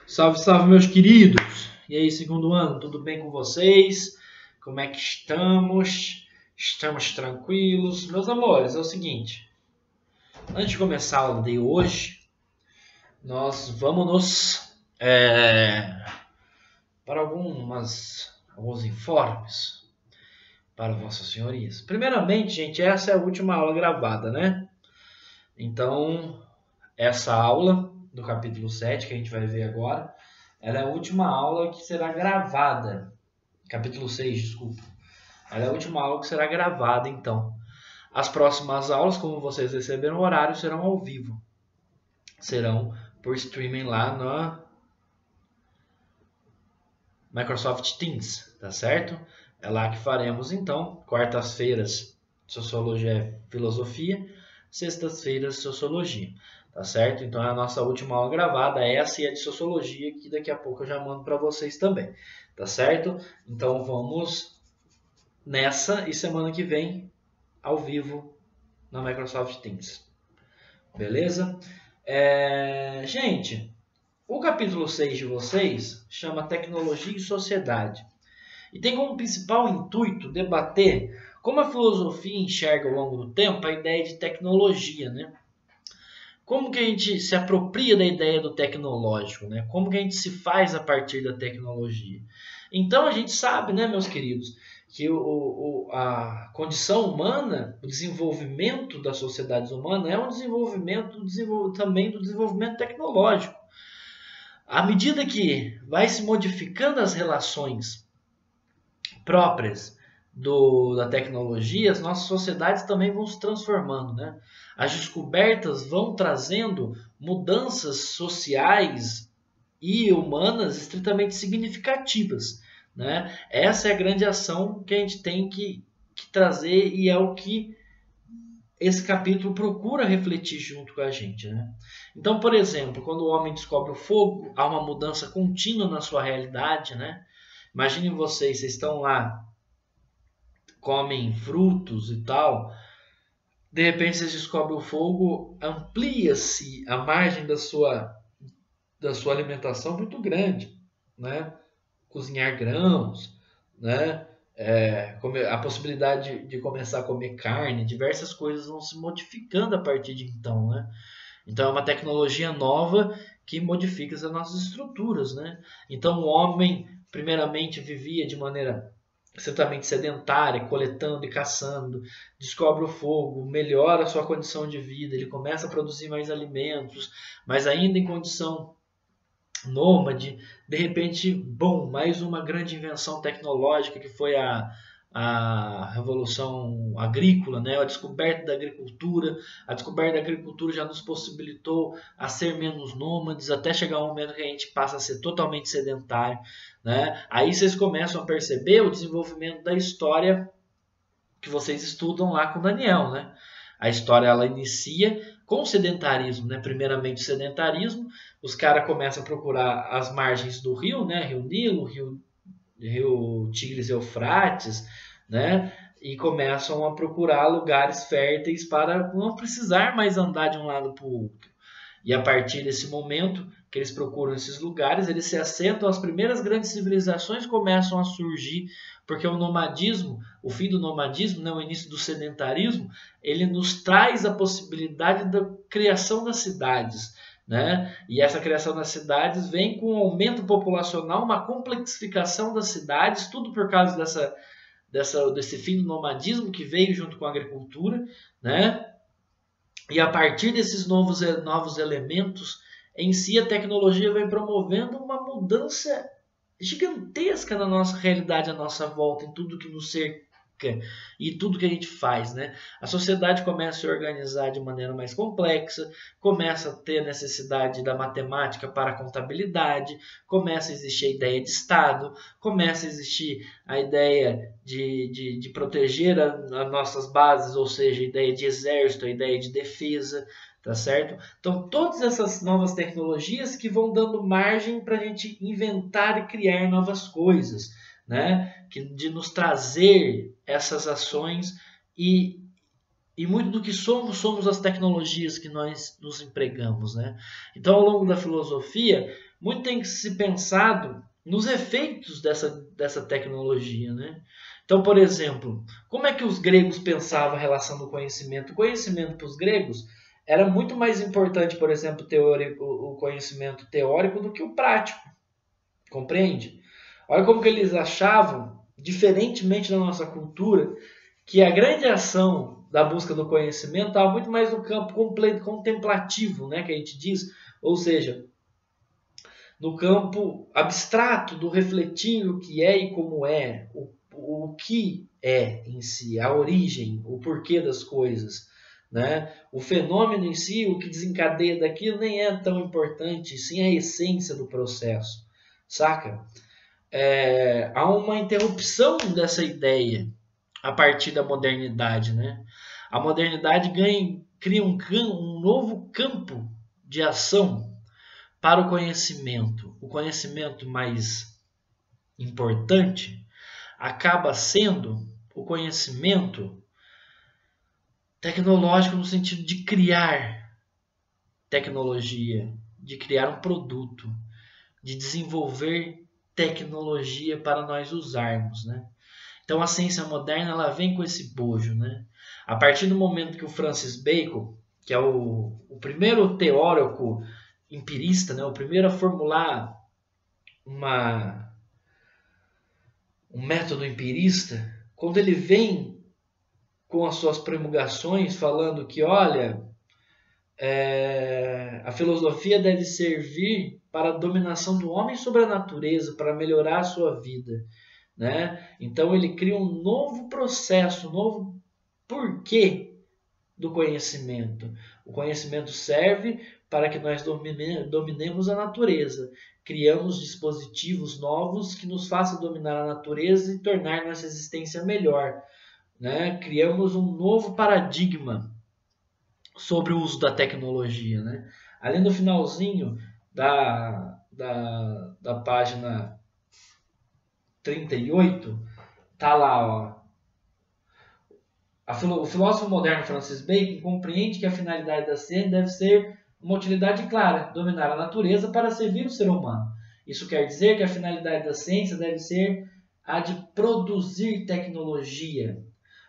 Salve, salve, meus queridos! E aí, segundo ano, tudo bem com vocês? Como é que estamos? Estamos tranquilos? Meus amores, é o seguinte. Antes de começar a aula de hoje, nós vamos para alguns informes para vossas senhorias. Primeiramente, gente, essa é a última aula gravada, né? Então, essa aula do capítulo 7, que a gente vai ver agora, ela é a última aula que será gravada. Capítulo 6, desculpa. Ela é a última aula que será gravada, então. As próximas aulas, como vocês receberam o horário, serão ao vivo. Serão por streaming lá na Microsoft Teams, tá certo? É lá que faremos, então. Quartas-feiras, Sociologia e Filosofia. Sextas-feiras, Sociologia. Tá certo? Então é a nossa última aula gravada, essa e a de Sociologia, que daqui a pouco eu já mando para vocês também. Tá certo? Então vamos nessa e semana que vem ao vivo na Microsoft Teams. Beleza? Gente, o capítulo 6 de vocês chama Tecnologia e Sociedade. E tem como principal intuito debater como a filosofia enxerga ao longo do tempo a ideia de tecnologia, né? Como que a gente se apropria da ideia do tecnológico, né? Como que a gente se faz a partir da tecnologia. Então a gente sabe, né, meus queridos, que a condição humana, o desenvolvimento das sociedades humanas é um desenvolvimento também do desenvolvimento tecnológico. À medida que vai se modificando as relações próprias da tecnologia, as nossas sociedades também vão se transformando, né? As descobertas vão trazendo mudanças sociais e humanas estritamente significativas, né? Essa é a grande ação que a gente tem que trazer e é o que esse capítulo procura refletir junto com a gente, né? Então, por exemplo, quando o homem descobre o fogo, há uma mudança contínua na sua realidade, né? Imaginem vocês estão lá, comem frutos e tal, de repente vocês descobrem o fogo, amplia-se a margem da sua alimentação muito grande, né? Cozinhar grãos, né? A possibilidade de começar a comer carne, diversas coisas vão se modificando a partir de então, né? Então é uma tecnologia nova que modifica as nossas estruturas, né? Então o homem primeiramente vivia de maneira certamente sedentária, coletando e caçando, descobre o fogo, melhora a sua condição de vida, ele começa a produzir mais alimentos, mas ainda em condição nômade, de repente, bom, mais uma grande invenção tecnológica que foi a revolução agrícola, né? A descoberta da agricultura. A descoberta da agricultura já nos possibilitou a ser menos nômades, até chegar um momento que a gente passa a ser totalmente sedentário, né? Aí vocês começam a perceber o desenvolvimento da história que vocês estudam lá com Daniel, né? A história ela inicia com o sedentarismo, né? Primeiramente o sedentarismo, os caras começam a procurar as margens do rio, né? Rio Nilo, Rio Tigres e Eufrates, né? E começam a procurar lugares férteis para não precisar mais andar de um lado para o outro. E a partir desse momento que eles procuram esses lugares, eles se assentam, as primeiras grandes civilizações começam a surgir, porque o nomadismo, o fim do nomadismo, né, o início do sedentarismo, ele nos traz a possibilidade da criação das cidades, né? E essa criação das cidades vem com um aumento populacional, uma complexificação das cidades, tudo por causa desse fim do nomadismo que veio junto com a agricultura, né? E a partir desses novos elementos, em si a tecnologia vai promovendo uma mudança gigantesca na nossa realidade, à nossa volta, em tudo que nos cerca e tudo que a gente faz, né? A sociedade começa a se organizar de maneira mais complexa, começa a ter necessidade da matemática para a contabilidade, começa a existir a ideia de Estado, começa a existir a ideia de proteger as nossas bases, ou seja, a ideia de exército, a ideia de defesa, tá certo? Então, todas essas novas tecnologias que vão dando margem para a gente inventar e criar novas coisas, né? De nos trazer essas ações e muito do que somos as tecnologias que nós nos empregamos, né? Então, ao longo da filosofia, muito tem que se pensado nos efeitos dessa tecnologia, né? Então, por exemplo, como é que os gregos pensavam a relação do conhecimento? O conhecimento para os gregos era muito mais importante, por exemplo, o conhecimento teórico do que o prático, compreende? Olha como que eles achavam, diferentemente da nossa cultura, que a grande ação da busca do conhecimento estava muito mais no campo contemplativo, né, que a gente diz, ou seja, no campo abstrato do refletir o que é e como é, o que é em si, a origem, o porquê das coisas, né? O fenômeno em si, o que desencadeia daquilo nem é tão importante, sim a essência do processo, saca? Há uma interrupção dessa ideia a partir da modernidade, né? A modernidade cria um novo campo de ação para o conhecimento mais importante acaba sendo o conhecimento tecnológico no sentido de criar tecnologia, de criar um produto, de desenvolver tecnologia para nós usarmos, né? Então a ciência moderna ela vem com esse bojo, né? A partir do momento que o Francis Bacon, que é o primeiro teórico empirista, né? O primeiro a formular um método empirista, quando ele vem com as suas promulgações falando que, olha, a filosofia deve servir para a dominação do homem sobre a natureza, para melhorar a sua vida, né? Então ele cria um novo processo, um novo porquê do conhecimento. O conhecimento serve para que nós dominemos a natureza. Criamos dispositivos novos que nos façam dominar a natureza e tornar nossa existência melhor, né? Criamos um novo paradigma sobre o uso da tecnologia, né? Ali no finalzinho da página 38, tá lá, ó. O filósofo moderno Francis Bacon compreende que a finalidade da ciência deve ser uma utilidade clara, dominar a natureza para servir o ser humano. Isso quer dizer que a finalidade da ciência deve ser a de produzir tecnologia,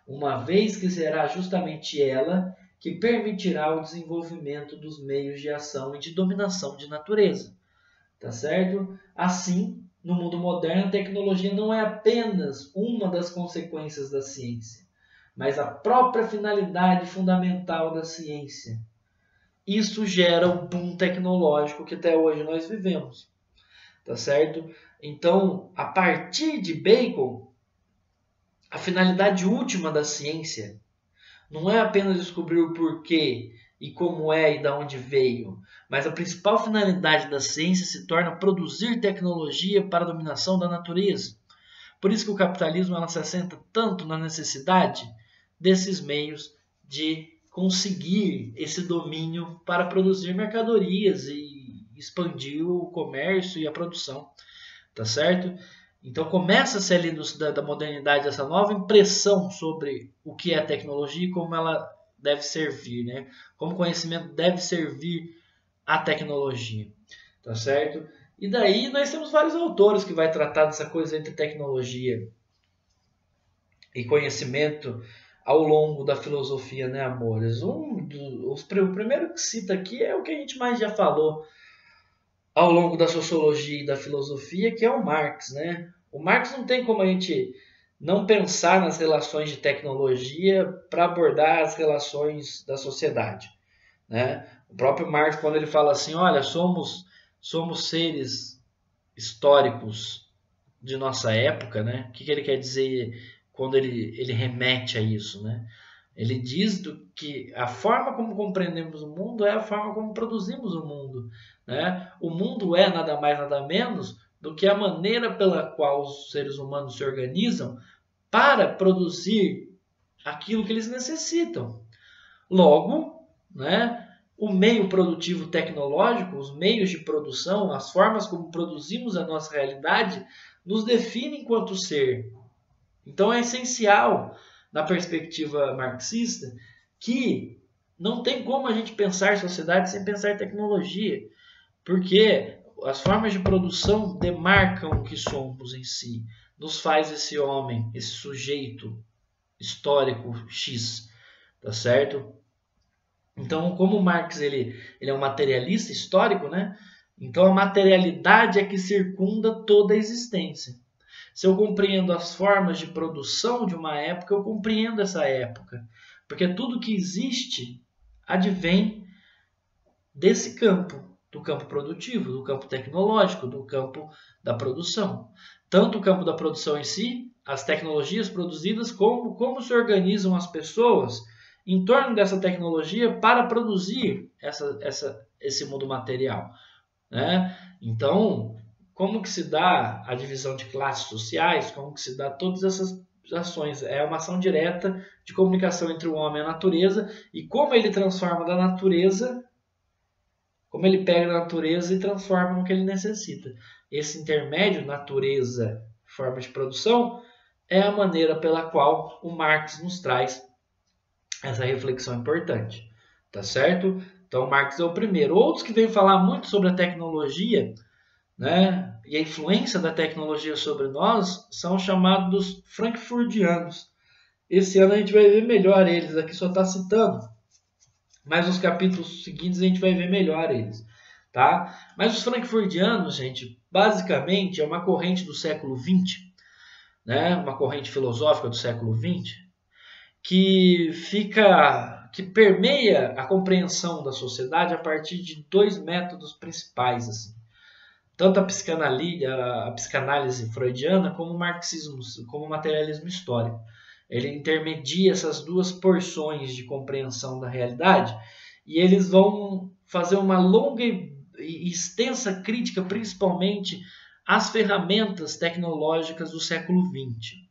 uma vez que será justamente ela que permitirá o desenvolvimento dos meios de ação e de dominação de natureza. Tá certo? Assim, no mundo moderno, a tecnologia não é apenas uma das consequências da ciência, mas a própria finalidade fundamental da ciência. Isso gera o boom tecnológico que até hoje nós vivemos. Tá certo? Então, a partir de Bacon, a finalidade última da ciência não é apenas descobrir o porquê e como é e de onde veio, mas a principal finalidade da ciência se torna produzir tecnologia para a dominação da natureza. Por isso que o capitalismo ela se assenta tanto na necessidade desses meios de conseguir esse domínio para produzir mercadorias e expandir o comércio e a produção, tá certo? Então começa-se ali da modernidade essa nova impressão sobre o que é a tecnologia e como ela deve servir, né? Como o conhecimento deve servir à tecnologia, tá certo? E daí nós temos vários autores que vai tratar dessa coisa entre tecnologia e conhecimento ao longo da filosofia, né, amores? O primeiro que cita aqui é o que a gente mais já falou ao longo da sociologia e da filosofia, que é o Marx, né? O Marx não tem como a gente não pensar nas relações de tecnologia para abordar as relações da sociedade, né? O próprio Marx, quando ele fala assim, olha, somos seres históricos de nossa época, né? O que ele quer dizer quando ele remete a isso, né? Ele diz que a forma como compreendemos o mundo é a forma como produzimos o mundo, né? O mundo é nada mais nada menos do que a maneira pela qual os seres humanos se organizam para produzir aquilo que eles necessitam. Logo, né, o meio produtivo tecnológico, os meios de produção, as formas como produzimos a nossa realidade, nos definem enquanto ser. Então é essencial, na perspectiva marxista, que não tem como a gente pensar sociedade sem pensar tecnologia. Porque as formas de produção demarcam o que somos em si, nos faz esse homem, esse sujeito histórico X, tá certo? Então, como Marx ele é um materialista histórico, né? Então a materialidade é que circunda toda a existência. Se eu compreendo as formas de produção de uma época, eu compreendo essa época, porque tudo que existe advém desse campo, do campo produtivo, do campo tecnológico, do campo da produção. Tanto o campo da produção em si, as tecnologias produzidas, como se organizam as pessoas em torno dessa tecnologia para produzir esse mundo material, né? Então, como que se dá a divisão de classes sociais, como que se dá todas essas ações? É uma ação direta de comunicação entre o homem e a natureza, e como ele transforma da natureza, como ele pega da natureza e transforma no que ele necessita. Esse intermédio, natureza, forma de produção, é a maneira pela qual o Marx nos traz essa reflexão importante, tá certo? Então, Marx é o primeiro. Outros que vêm falar muito sobre a tecnologia, né, e a influência da tecnologia sobre nós, são chamados frankfurtianos. Esse ano a gente vai ver melhor eles, aqui só está citando, mas nos capítulos seguintes a gente vai ver melhor eles, tá? Mas os frankfurtianos, gente, basicamente é uma corrente do século XX, né, uma corrente filosófica do século XX, que permeia a compreensão da sociedade a partir de dois métodos principais, assim. Tanto a psicanálise freudiana como o marxismo, como o materialismo histórico. Ele intermedia essas duas porções de compreensão da realidade, e eles vão fazer uma longa e extensa crítica, principalmente às ferramentas tecnológicas do século XX.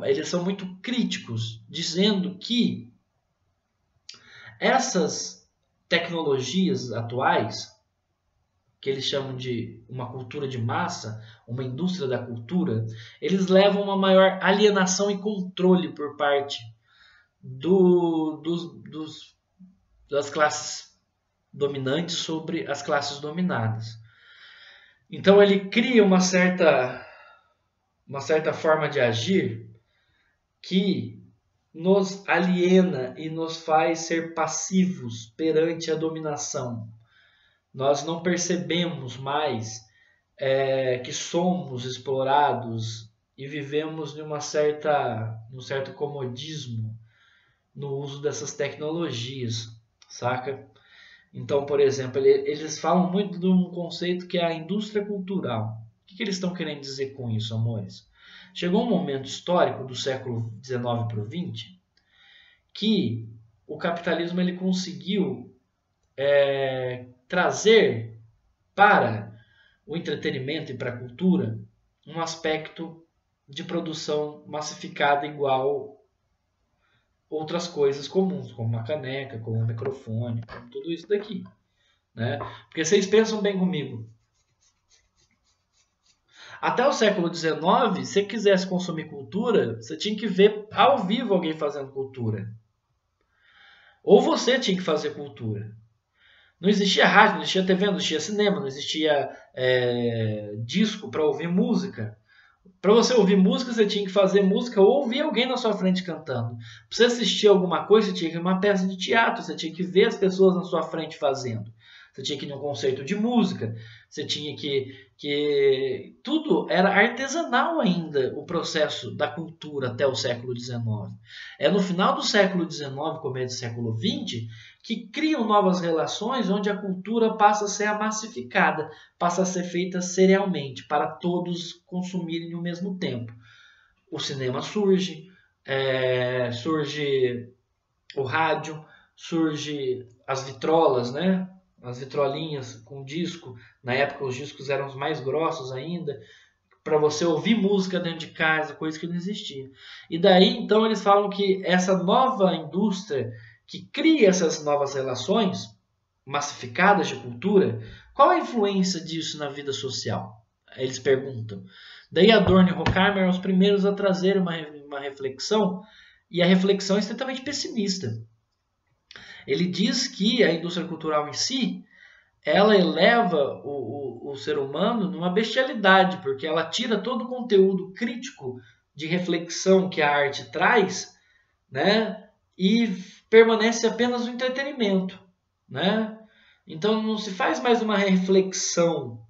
Eles são muito críticos, dizendo que essas tecnologias atuais, que eles chamam de uma cultura de massa, uma indústria da cultura, eles levam a uma maior alienação e controle por parte das classes dominantes sobre as classes dominadas. Então ele cria uma certa forma de agir que nos aliena e nos faz ser passivos perante a dominação. Nós não percebemos mais que somos explorados e vivemos num certo comodismo no uso dessas tecnologias, saca? Então, por exemplo, eles falam muito de um conceito que é a indústria cultural. O que eles estão querendo dizer com isso, amores? Chegou um momento histórico do século XIX para o XX que o capitalismo ele conseguiu trazer para o entretenimento e para a cultura um aspecto de produção massificada igual outras coisas comuns, como uma caneca, como um microfone, como tudo isso daqui, né? Porque vocês pensam bem comigo. Até o século XIX, se você quisesse consumir cultura, você tinha que ver ao vivo alguém fazendo cultura. Ou você tinha que fazer cultura. Não existia rádio, não existia TV, não existia cinema, não existia disco para ouvir música. Para você ouvir música, você tinha que fazer música ou ouvir alguém na sua frente cantando. Para você assistir alguma coisa, você tinha que ir numa peça de teatro, você tinha que ver as pessoas na sua frente fazendo. Você tinha que ir num concerto de música, você tinha que... Tudo era artesanal ainda, o processo da cultura até o século XIX. É no final do século XIX, começo do século XX, que criam novas relações onde a cultura passa a ser amassificada, passa a ser feita serialmente, para todos consumirem ao mesmo tempo. O cinema surge, surge o rádio, surge as vitrolas, né? As vitrolinhas com disco. Na época os discos eram os mais grossos ainda, para você ouvir música dentro de casa, coisa que não existia. E daí então eles falam que essa nova indústria que cria essas novas relações massificadas de cultura, qual a influência disso na vida social? Eles perguntam. Daí Adorno e Horkheimer são os primeiros a trazer uma reflexão, e a reflexão é extremamente pessimista. Ele diz que a indústria cultural em si, ela eleva o ser humano numa bestialidade, porque ela tira todo o conteúdo crítico de reflexão que a arte traz, né? E permanece apenas o entretenimento, né? Então não se faz mais uma reflexão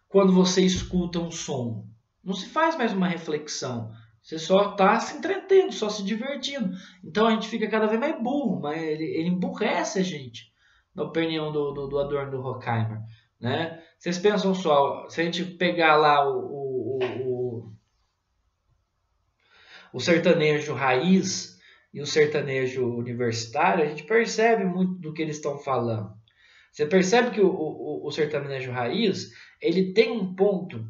quando você escuta um som. Não se faz mais uma reflexão. Você só está se entretendo, só se divertindo. Então a gente fica cada vez mais burro, mas ele emburrece a gente, na opinião do Adorno do Horkheimer, né? Vocês pensam só, se a gente pegar lá o sertanejo raiz e o sertanejo universitário, a gente percebe muito do que eles estão falando. Você percebe que o sertanejo raiz, ele tem um ponto,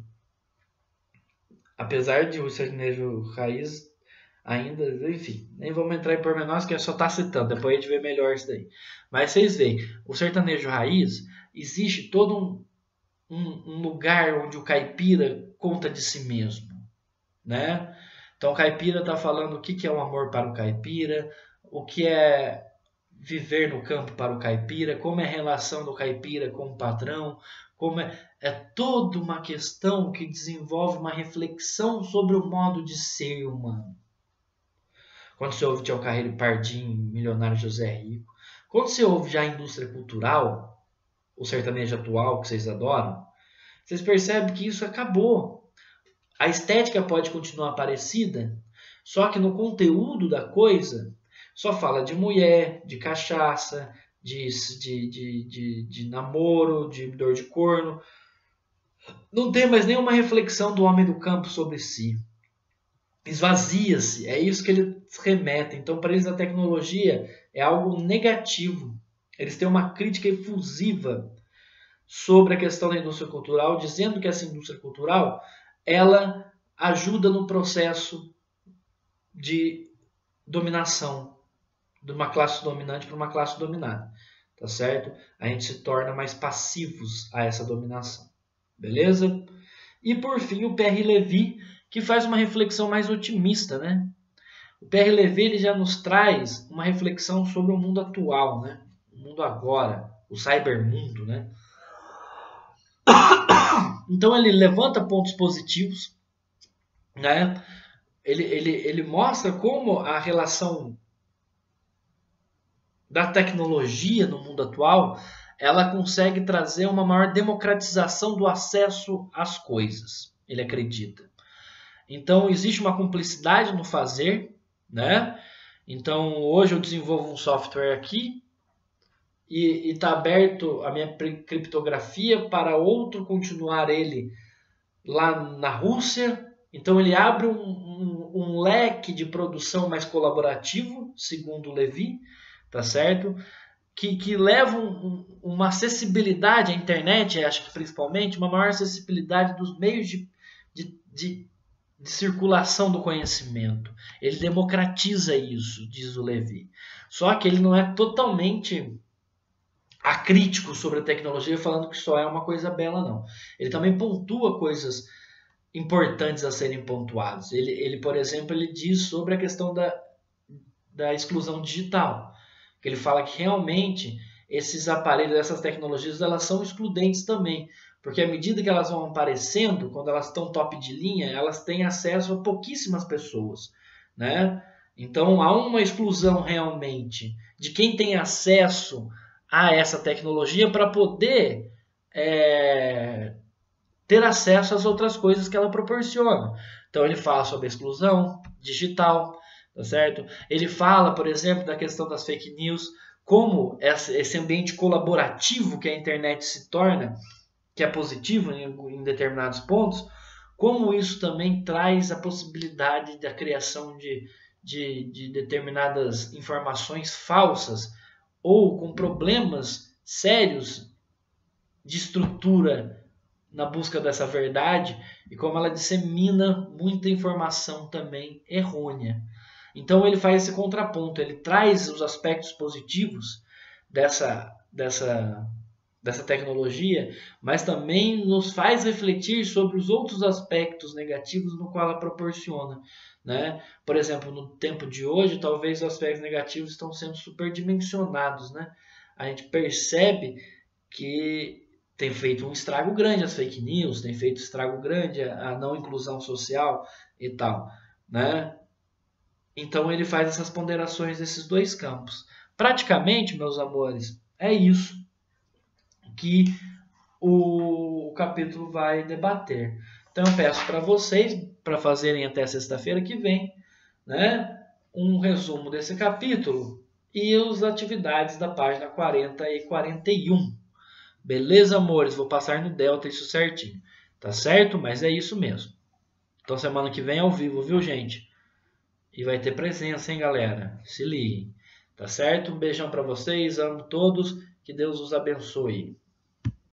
apesar de o sertanejo raiz ainda, enfim, nem vamos entrar em pormenores que é só estar citando, depois a gente vê melhor isso daí. Mas vocês veem, o sertanejo raiz, existe todo um lugar onde o caipira conta de si mesmo, né? Então o caipira está falando o que é um amor para o caipira, o que é viver no campo para o caipira, como é a relação do caipira com o patrão, como é toda uma questão que desenvolve uma reflexão sobre o modo de ser humano. Quando você ouve Tião Carreiro Pardinho, Milionário José Rico, quando você ouve já a indústria cultural, o sertanejo atual que vocês adoram, vocês percebem que isso acabou. A estética pode continuar parecida, só que no conteúdo da coisa só fala de mulher, de cachaça, de namoro, de dor de corno. Não tem mais nenhuma reflexão do homem do campo sobre si. Esvazia-se, é isso que eles remetem. Então, para eles, a tecnologia é algo negativo. Eles têm uma crítica efusiva sobre a questão da indústria cultural, dizendo que essa indústria cultural ela ajuda no processo de dominação de uma classe dominante para uma classe dominada, tá certo? A gente se torna mais passivos a essa dominação, beleza? E por fim o Pierre Levy, que faz uma reflexão mais otimista, né? O Pierre Levy ele já nos traz uma reflexão sobre o mundo atual, né? O mundo agora, o cybermundo, né? Então ele levanta pontos positivos, né? Ele mostra como a relação da tecnologia no mundo atual, ela consegue trazer uma maior democratização do acesso às coisas, ele acredita. Então existe uma cumplicidade no fazer, né? Então hoje eu desenvolvo um software aqui e está aberto a minha criptografia para outro continuar ele lá na Rússia. Então ele abre um leque de produção mais colaborativo, segundo o Levy, tá certo? Que leva uma acessibilidade à internet, acho que principalmente, uma maior acessibilidade dos meios de circulação do conhecimento. Ele democratiza isso, diz o Levy. Só que ele não é totalmente acrítico sobre a tecnologia, falando que só é uma coisa bela, não. Ele também pontua coisas importantes a serem pontuadas. Ele por exemplo, ele diz sobre a questão da exclusão digital. Que ele fala que realmente esses aparelhos, essas tecnologias, elas são excludentes também. Porque à medida que elas vão aparecendo, quando elas estão top de linha, elas têm acesso a pouquíssimas pessoas, né? Então há uma exclusão realmente de quem tem acesso a essa tecnologia para poder ter acesso às outras coisas que ela proporciona. Então ele fala sobre a exclusão digital, tá certo? Ele fala, por exemplo, da questão das fake news, como esse ambiente colaborativo que a internet se torna, que é positivo em determinados pontos, como isso também traz a possibilidade da criação de determinadas informações falsas ou com problemas sérios de estrutura na busca dessa verdade e como ela dissemina muita informação também errônea. Então ele faz esse contraponto, ele traz os aspectos positivos dessa tecnologia, mas também nos faz refletir sobre os outros aspectos negativos no qual ela proporciona, né? Por exemplo, no tempo de hoje, talvez os aspectos negativos estão sendo superdimensionados, né? A gente percebe que tem feito um estrago grande as fake news, tem feito estrago grande a não inclusão social e tal, né? Então ele faz essas ponderações desses dois campos. Praticamente, meus amores, é isso que o capítulo vai debater. Então eu peço para vocês, para fazerem até sexta-feira que vem, né, um resumo desse capítulo e as atividades da página 40 e 41. Beleza, amores? Vou passar no Delta isso certinho. Tá certo? Mas é isso mesmo. Então semana que vem é ao vivo, viu, gente? E vai ter presença, hein, galera? Se liguem. Tá certo? Um beijão para vocês, amo todos. Que Deus os abençoe.